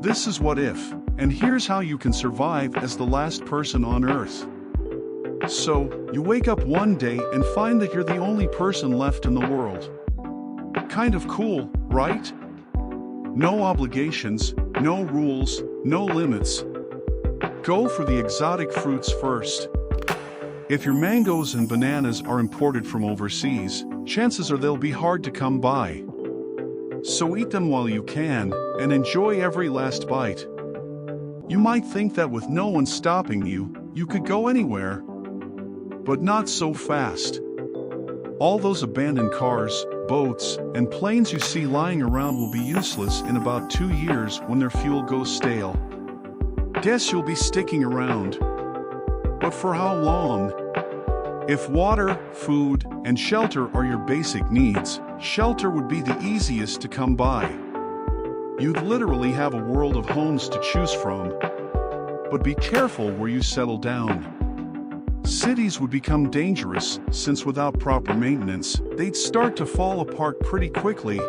This is what if, and here's how you can survive as the last person on Earth. So, you wake up one day and find that you're the only person left in the world. Kind of cool, right? No obligations, no rules, no limits. Go for the exotic fruits first. If your mangoes and bananas are imported from overseas, chances are they'll be hard to come by. So eat them while you can, and enjoy every last bite. You might think that with no one stopping you, you could go anywhere. But not so fast. All those abandoned cars, boats, and planes you see lying around will be useless in about 2 years when their fuel goes stale. Guess you'll be sticking around. But for how long? If water, food, and shelter are your basic needs, shelter would be the easiest to come by. You'd literally have a world of homes to choose from. But be careful where you settle down. Cities would become dangerous, since without proper maintenance, they'd start to fall apart pretty quickly.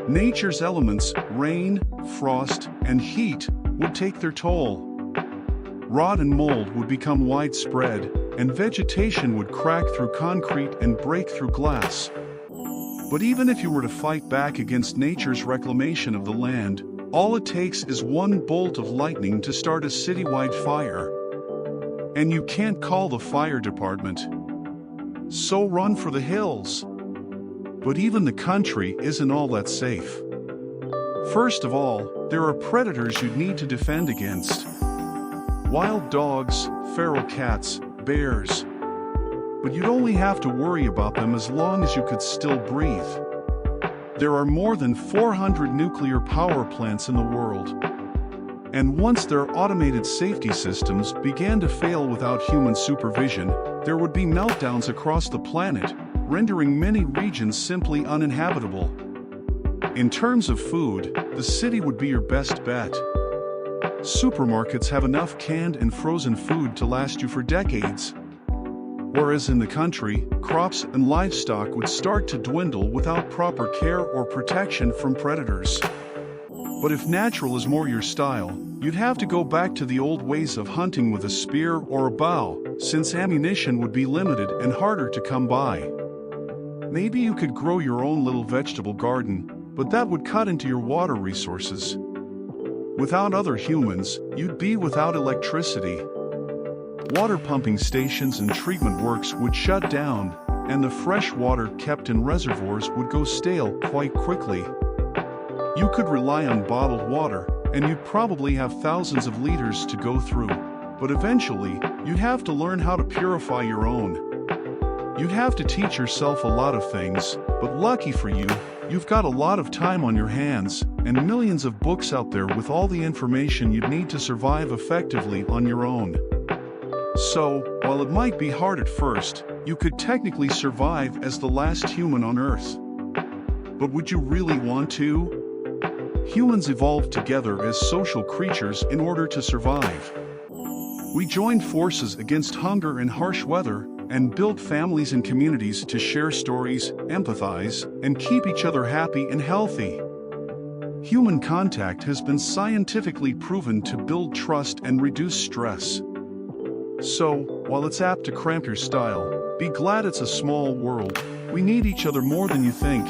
Nature's elements, rain, frost, and heat, would take their toll. Rot and mold would become widespread, and vegetation would crack through concrete and break through glass. But even if you were to fight back against nature's reclamation of the land, all it takes is one bolt of lightning to start a citywide fire. And you can't call the fire department. So run for the hills. But even the country isn't all that safe. First of all, there are predators you'd need to defend against. Wild dogs, feral cats, bears. But you'd only have to worry about them as long as you could still breathe. There are more than 400 nuclear power plants in the world. And once their automated safety systems began to fail without human supervision, there would be meltdowns across the planet, rendering many regions simply uninhabitable. In terms of food, the city would be your best bet. Supermarkets have enough canned and frozen food to last you for decades. Whereas in the country, crops and livestock would start to dwindle without proper care or protection from predators. But if natural is more your style, you'd have to go back to the old ways of hunting with a spear or a bow, since ammunition would be limited and harder to come by. Maybe you could grow your own little vegetable garden, but that would cut into your water resources. Without other humans, you'd be without electricity. Water pumping stations and treatment works would shut down, and the fresh water kept in reservoirs would go stale quite quickly. You could rely on bottled water, and you'd probably have thousands of liters to go through, but eventually, you'd have to learn how to purify your own. You'd have to teach yourself a lot of things, but lucky for you, you've got a lot of time on your hands, and millions of books out there with all the information you'd need to survive effectively on your own. So, while it might be hard at first, you could technically survive as the last human on Earth. But would you really want to? Humans evolved together as social creatures in order to survive. We joined forces against hunger and harsh weather, and built families and communities to share stories, empathize, and keep each other happy and healthy. Human contact has been scientifically proven to build trust and reduce stress. So, while it's apt to cramp your style, be glad it's a small world. We need each other more than you think.